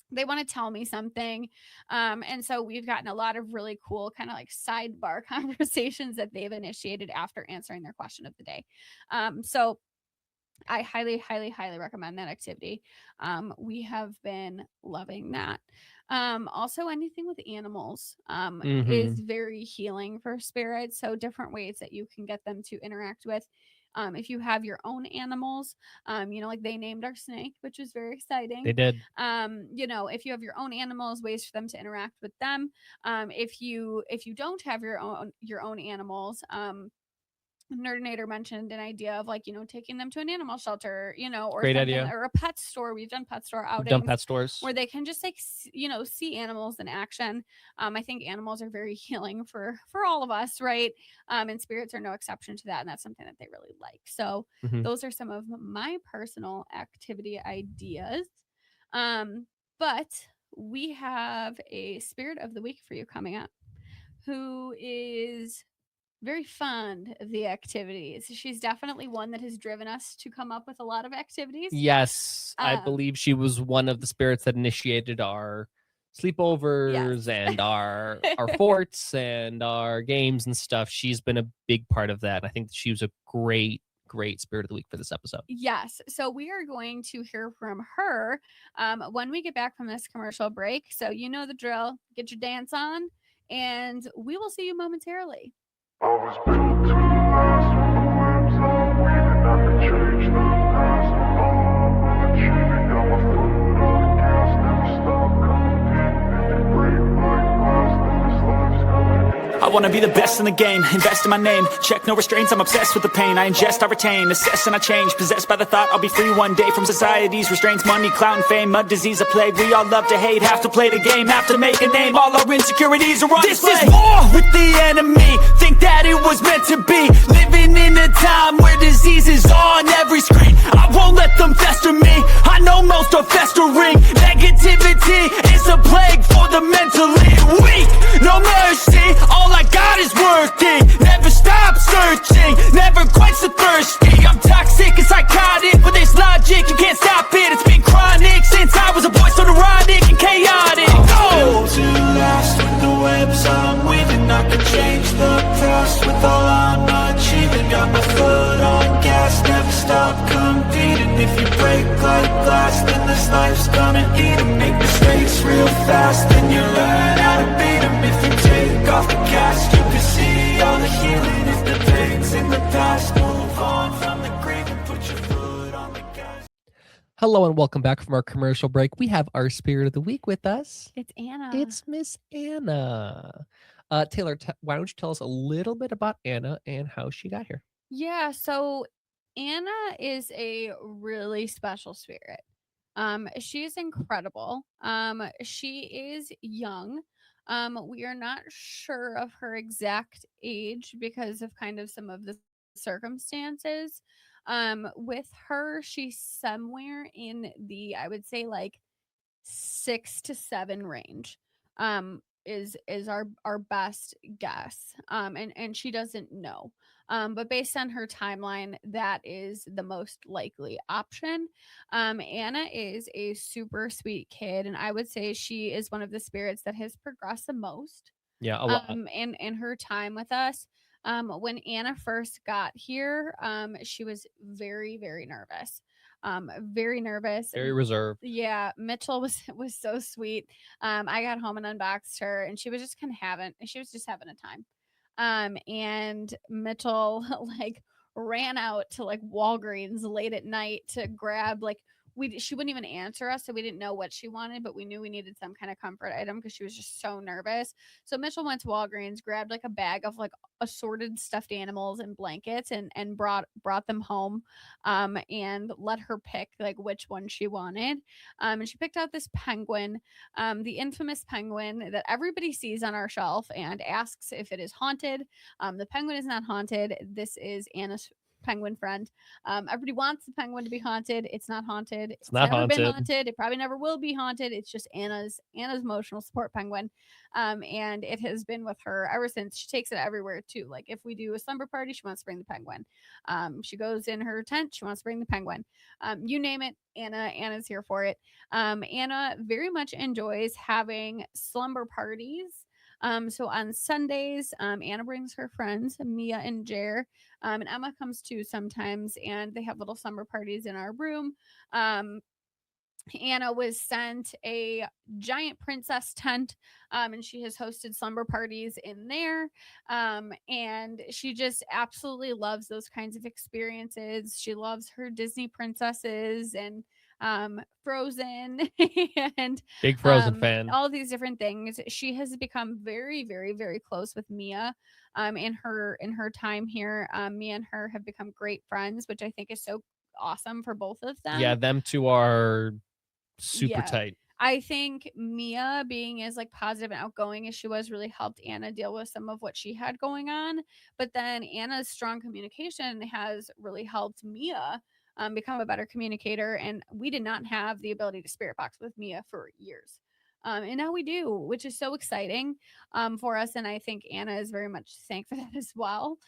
they want to tell me something. And so we've gotten a lot of really cool kind of like sidebar conversations that they've initiated after answering their question of the day. So I highly, highly, highly recommend that activity. We have been loving that. Also, anything with animals Mm-hmm. is very healing for spirits. So, different ways that you can get them to interact with. If you have your own animals, like they named our snake, which was very They exciting. did. If you have your own animals, ways for them to interact with them. If you don't have your own animals, Nerdinator mentioned an idea of like, taking them to an animal shelter, or Great something, idea. or a pet store. We've done pet store We've done outings pet stores. where they can just like, see animals in action. I think animals are very healing for all of us, right? And spirits are no exception to that. And that's something that they really like. So Mm-hmm. those are some of my personal activity ideas. But we have a spirit of the week for you coming up, who is very fond of the activities. She's definitely one that has driven us to come up with a lot of activities. Yes, I Um, believe she was one of the spirits that initiated our yes. sleepovers and our forts and our games and stuff. She's been a big part of that. I think that she was a great spirit of the week for this episode. Yes. So we are going to hear from her when we get back from this commercial break. So you know the drill. Get your dance on, and we will see you momentarily. I was built to last with the webs I'm weaving. I could change the past with all I'm achieving. Got my foot on the gas, never stop competing. If you break my glass, then this life's gonna end. I wanna be the best in the game, invest in my name. Check no restraints, I'm obsessed with the pain. I ingest, I retain, assess and I change. Possessed by the thought I'll be free one day from society's restraints. Money, clout and fame, mud, disease, a plague. We all love to hate, have to play the game, have to make a name. All our insecurities are on display. This is war with the enemy, think that it was meant to be. Living in a time where disease is on every screen. I won't let them fester me, I know most are festering. Negativity is a plague for the mentally weak. No mercy, all I got is working. Never stop searching, never quite so thirsty. I'm toxic and psychotic, but there's logic, you can't stop it. It's been chronic since I was a boy, so neurotic and chaotic. Built to last with the webs I'm weaving. I could change the past with all I'm achieving. Got my foot on gas, never stop competing. If you break like glass, then this life's gonna eat 'em. Make mistakes real fast, then you learn how to beat 'em. If you take off the cast, you can see all the healing. If the pain's in the past, move on from the grave and put your foot on the gas. Hello and welcome back from our commercial break. We have our spirit of the week with us. It's Anna. It's Miss Anna. Taylor, why don't you tell us a little bit about Anna and how she got here? Yeah, so Anna is a really special spirit. She's incredible. She is young. We are not sure of her exact age because of kind of some of the circumstances. With her, she's somewhere in the, I would say, like 6 to 7 range. Is our best guess. And she doesn't know. But based on her timeline, that is the most likely option. Anna is a super sweet kid, and I would say she is one of the spirits that has progressed the most. Yeah, a lot. In her time with us. When Anna first got here, she was very, very nervous. Very nervous. Very reserved. Yeah, Mitchell was so sweet. I got home and unboxed her, and she was just she was just having a time. And Mitchell like ran out to like Walgreens late at night to grab like she wouldn't even answer us, so we didn't know what she wanted, but we knew we needed some kind of comfort item because she was just so nervous. So Mitchell went to Walgreens, grabbed like a bag of like assorted stuffed animals and blankets, and brought them home, and let her pick like which one she wanted. And she picked out this penguin, the infamous penguin that everybody sees on our shelf and asks if it is haunted. The penguin is not haunted. This is Anna's penguin friend. Everybody wants the penguin to be haunted. It's not haunted. It's not never been haunted. haunted. It probably never will be haunted. It's just Anna's emotional support penguin. And it has been with her ever since. She takes it everywhere too. Like if we do a slumber party, she wants to bring the penguin. She goes in her tent, she wants to bring the penguin. You name it, Anna's here for it. Anna very much enjoys having slumber parties. So on Sundays, Anna brings her friends, Mia and Jer, and Emma comes too sometimes, and they have little summer parties in our room. Anna was sent a giant princess tent, and she has hosted slumber parties in there. And she just absolutely loves those kinds of experiences. She loves her Disney princesses and Frozen and Big Frozen fan. all these different things. She has become very, very, very close with Mia. In her time here, Mia and her have become great friends, which I think is so awesome for both of them. Yeah, them two are super Yeah. tight. I think Mia being as like positive and outgoing as she was really helped Anna deal with some of what she had going on. But then Anna's strong communication has really helped Mia become a better communicator. And we did not have the ability to spirit box with Mia for years. And now we do, which is so exciting for us. And I think Anna is very much thankful for that as well.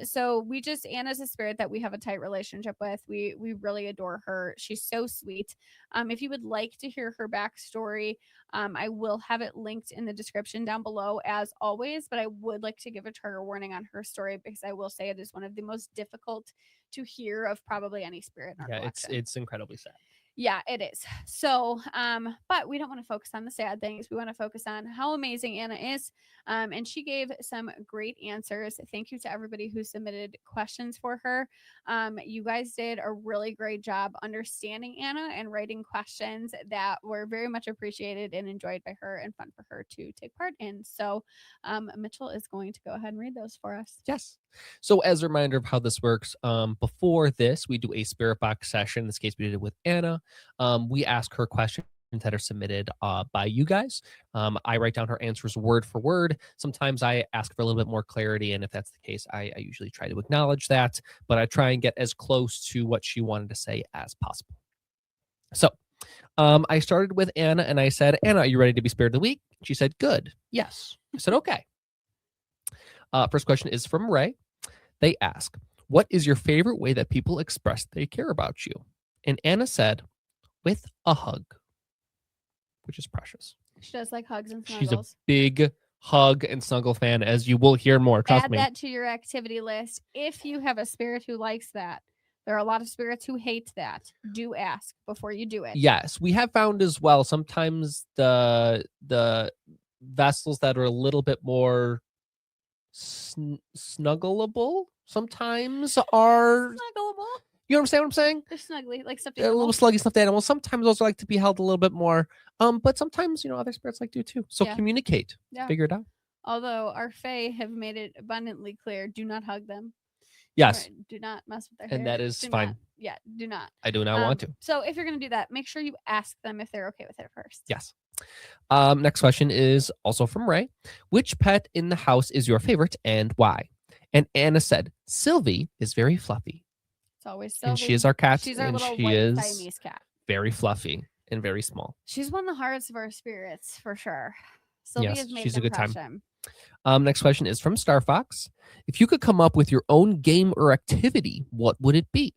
So Anna's a spirit that we have a tight relationship with. We really adore her. She's so sweet. If you would like to hear her backstory, I will have it linked in the description down below as always, but I would like to give a trigger warning on her story because I will say it is one of the most difficult to hear of probably any spirit in our collection. It's incredibly sad. Yeah, it is. So, but we don't want to focus on the sad things. We want to focus on how amazing Anna is. And she gave some great answers. Thank you to everybody who submitted questions for her. You guys did a really great job understanding Anna and writing questions that were very much appreciated and enjoyed by her and fun for her to take part in. So, Mitchell is going to go ahead and read those for us. Yes. So as a reminder of how this works, before this, we do a spirit box session. In this case, we did it with Anna. We ask her questions that are submitted by you guys. I write down her answers word for word. Sometimes I ask for a little bit more clarity, and if that's the case, I usually try to acknowledge that, but I try and get as close to what she wanted to say as possible. So I started with Anna, and I said, Anna, are you ready to be Spirit of the Week? She said, good. Yes. I said, okay. First question is from Ray. They ask, what is your favorite way that people express they care about you? And Anna said, with a hug, which is precious. She does like hugs and She's snuggles. a big hug and snuggle fan, as you will hear more. Trust Add me. that to your activity list. If you have a spirit who likes that, there are a lot of spirits who hate that. Do ask before you do it. Yes, we have found as well. Sometimes the vessels that are a little bit more snuggleable sometimes are. Snuggleable. You understand what I'm saying? They're snuggly, like stuffed A little animals. sluggy stuffed animals. Sometimes those like to be held a little bit more. But sometimes other spirits like to too. So Yeah. communicate. Yeah. Figure it out. Although our fae have made it abundantly clear, do not hug them. Yes, Or do not mess with their hair. and that is Do fine. not- yeah, do not. I do not want to. So if you're going to do that, make sure you ask them if they're okay with it first. Yes. Next question is also from Ray. Which pet in the house is your favorite and why? And Anna said, Sylvie is very fluffy. It's always And she Sylvie. is our cat. She's our and little she white is Siamese cat. very fluffy and very small. She's one of the hardest of our spirits for sure. Sylvie Yes, has made she's an a good time. impression. Next question is from Star Fox. If you could come up with your own game or activity, what would it be?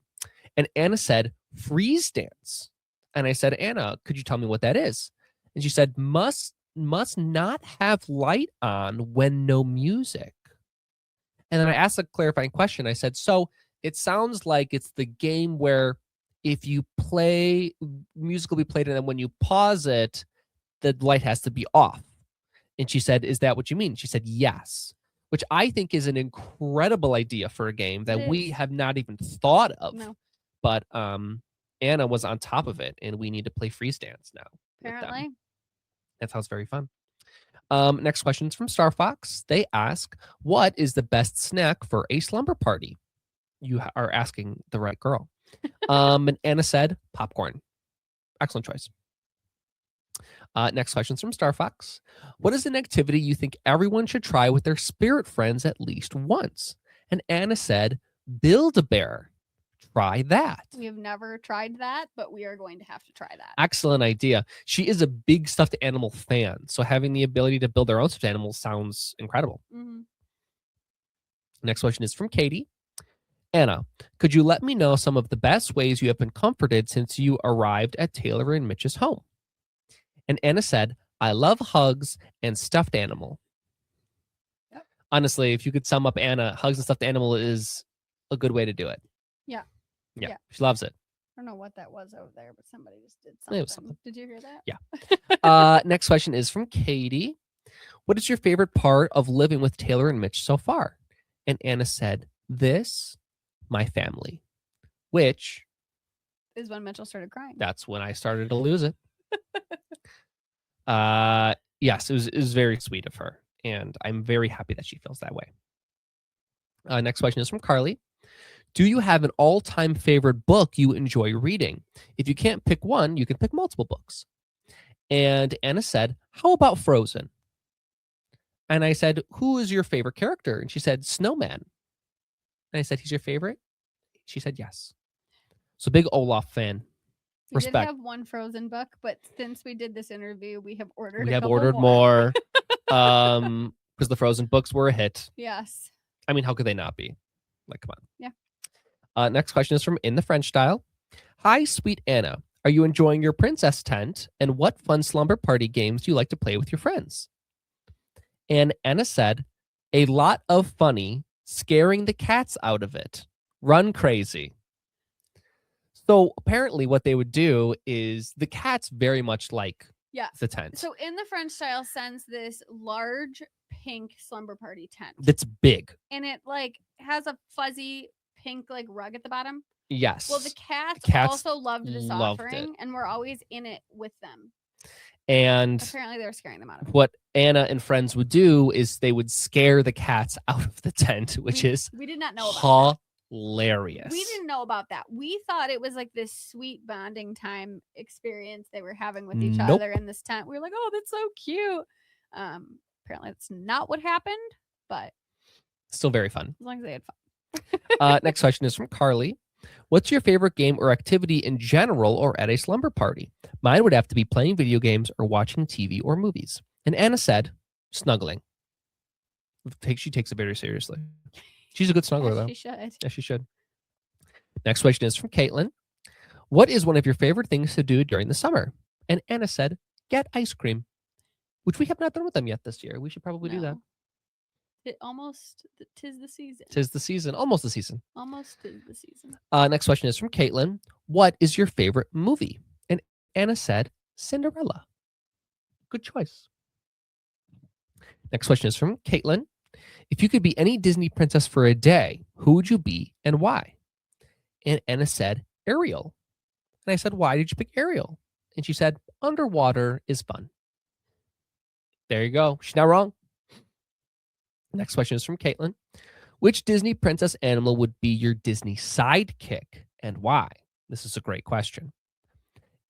And Anna said, freeze dance. And I said, Anna, could you tell me what that is? And she said, must not have light on when no music. And then I asked a clarifying question. I said, so it sounds like it's the game where if you play, music will be played, and then when you pause it, the light has to be off. And she said, is that what you mean? She said, yes, which I think is an incredible idea for a game that we is. have not even thought of. No, But Anna was on top of it, and we need to play freeze dance now. with them. apparently. That sounds very fun. Next question is from Star Fox. They ask, what is the best snack for a slumber party? You are asking the right girl. And Anna said, popcorn. Excellent choice. Next question is from Star Fox. What is an activity you think everyone should try with their spirit friends at least once? And Anna said, Build-A-Bear. Try that. We have never tried that, but we are going to have to try that. Excellent idea. She is a big stuffed animal fan, so having the ability to build their own stuffed animals sounds incredible. Mhm. Next question is from Katie. Anna, could you let me know some of the best ways you have been comforted since you arrived at Taylor and Mitch's home? And Anna said, I love hugs and stuffed animal. Yep. Honestly, if you could sum up Anna, hugs and stuffed animal is a good way to do it. Yeah. Yeah. Yeah. She loves it. I don't know what that was over there, but somebody just did It something. was something. Did you hear that? Yeah. Next question is from Katie. What is your favorite part of living with Taylor and Mitch so far? And Anna said, my family, which Is when Mitchell started crying. that's when I started to lose it. Yes, it was very sweet of her, and I'm very happy that she feels that way. Next question is from Carly. Do you have an all-time favorite book you enjoy reading? If you can't pick one, you can pick multiple books. And Anna said, how about Frozen? And I said, who is your favorite character? And she said, Snowman. And I said, he's your favorite? She said, yes. So big Olaf fan. We Respect. did have one Frozen book, but since we did this interview, we have ordered. We a have couple ordered more. Because the Frozen books were a hit. Yes. I mean, how could they not be? Like, come on. Yeah. Next question is from In the French Style. Hi, sweet Anna. Are you enjoying your princess tent? And what fun slumber party games do you like to play with your friends? And Anna said, a lot of funny, scaring the cats out of it. Run crazy. So apparently what they would do is the cats very much like Yeah. the tent. So in the French style sense, this large pink slumber party tent. That's big. And it like has a fuzzy pink like rug at the bottom. Yes. Well, the cats cats also loved this loved offering it. and we're always in it with them. And Apparently they were scaring them out of it. what Anna and friends would do is they would scare the cats out of the tent, which is we did not know about that. hilarious. We didn't know about that. We thought it was like this sweet bonding time experience they were having with each Nope. other in this tent. We were like, oh, that's so cute. Apparently that's not what happened, but Still very fun. as long as they had fun. Next question is from Carly. What's your favorite game or activity in general or at a slumber party? Mine would have to be playing video games or watching TV or movies. And Anna said, snuggling. She takes it very seriously. She's a good snuggler, though. She should. Yeah, she should. Next question is from Caitlin. What is one of your favorite things to do during the summer? And Anna said, get ice cream, which we have not done with them yet this year. We should probably do that. No. It almost tis the season. Tis the season, almost the season. Almost tis the season. Next question is from Caitlin. What is your favorite movie? And Anna said, Cinderella. Good choice. Next question is from Caitlin. If you could be any Disney princess for a day, who would you be and why? And Anna said, Ariel. And I said, why did you pick Ariel? And she said, underwater is fun. There you go. She's not wrong. Next question is from Caitlin. Which Disney princess animal would be your Disney sidekick and why? This is a great question.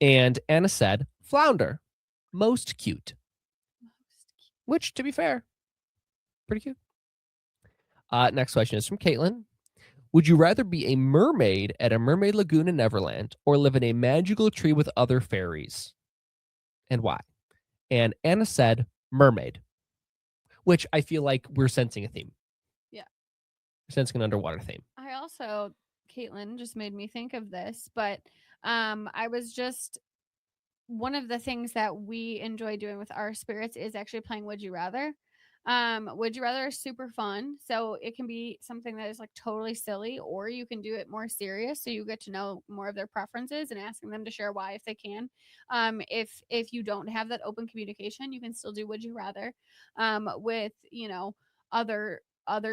And Anna said, Flounder. Most cute. Which, to be fair, pretty cute. Next question is from Caitlin. Would you rather be a mermaid at a mermaid lagoon in Neverland or live in a magical tree with other fairies? And why? And Anna said, mermaid. Which I feel like we're sensing a theme. Yeah. We're sensing an underwater theme. I also, Caitlin just made me think of this, but I was just, one of the things that we enjoy doing with our spirits is actually playing Would You Rather. Would You Rather is super fun. So it can be something that is like totally silly, or you can do it more serious. So you get to know more of their preferences and asking them to share why if they can. If you don't have that open communication, you can still do Would You Rather with, you know, other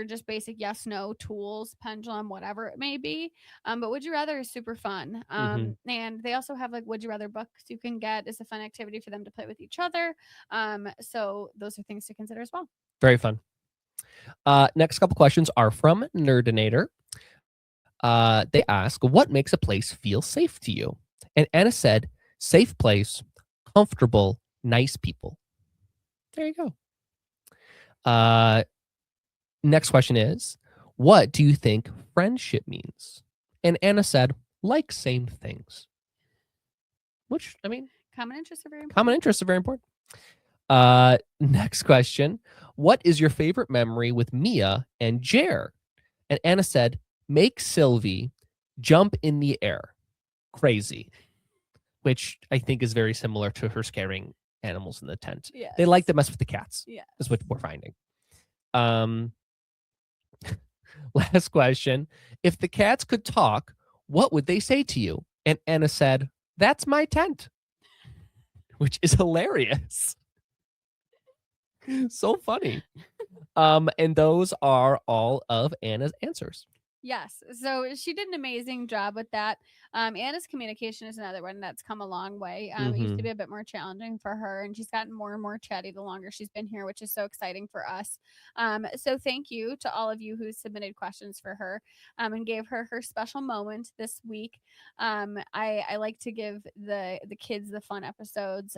just basic yes no tools, pendulum, whatever it may be. But Would You Rather is super fun. And they also have like Would You Rather books you can get. It's a fun activity for them to play with each other. So those are things to consider as well. Very fun. Next couple questions are from Nerdinator. They ask, what makes a place feel safe to you? And Anna said, safe place, comfortable, nice people. There you go. Next question is, what do you think friendship means? And Anna said, like same things. Which, I mean, Common interests are very important. common interests are very important. Next question. What is your favorite memory with Mia and Jer? And Anna said, make Sylvie jump in the air. Crazy. Which I think is very similar to her scaring animals in the tent. Yes. They like to mess with the cats. Yeah. Is what we're finding. Last question. If the cats could talk, what would they say to you? And Anna said, that's my tent. Which is hilarious. So funny. And those are all of Anna's answers. Yes. So she did an amazing job with that. Anna's communication is another one that's come a long way. It used to be a bit more challenging for her, and she's gotten more and more chatty the longer she's been here, which is so exciting for us. So thank you to all of you who submitted questions for her and gave her her special moment this week. I like to give the kids the fun episodes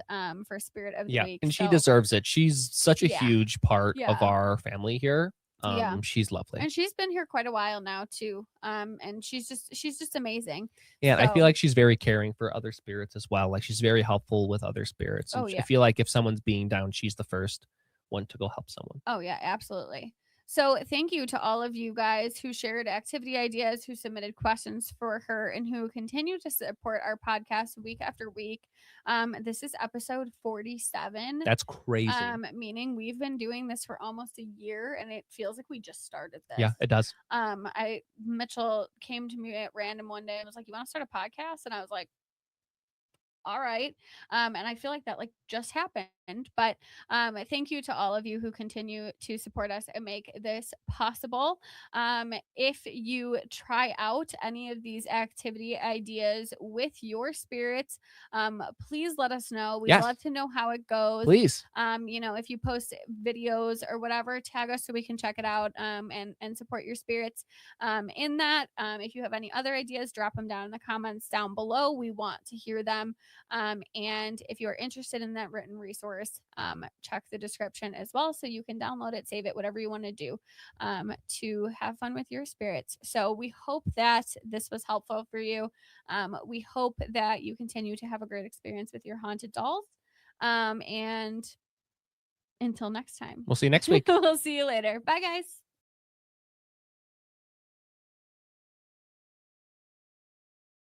for Spirit of the Week. And she So- deserves it. She's such a Yeah. huge part of Yeah. our family here. Yeah. She's lovely. And she's been here quite a while now too. And she's just amazing. Yeah, and I So- feel like she's very caring for other spirits as well. Like she's very helpful with other spirits. And Oh, I yeah. feel like if someone's being down, she's the first one to go help someone. Oh yeah, absolutely. So thank you to all of you guys who shared activity ideas, who submitted questions for her, and who continue to support our podcast week after week. This is episode 47. That's crazy. Meaning we've been doing this for almost a year, and it feels like we just started this. Yeah, it does. Mitchell came to me at random one day and was like, "You want to start a podcast?" And I was like, all right. And I feel like that like just happened. But thank you to all of you who continue to support us and make this possible. If you try out any of these activity ideas with your spirits, please let us know. We'd Yes. love to know how it goes. Please. If you post videos or whatever, tag us so we can check it out and support your spirits in that. If you have any other ideas, drop them down in the comments down below. We want to hear them. And if you're interested in that written resource, check the description as well so you can download it, save it, whatever you want to do to have fun with your spirits. So we hope that this was helpful for you. We hope that you continue to have a great experience with your haunted dolls. And until next time, We'll see you next week. we'll see you later. Bye, guys.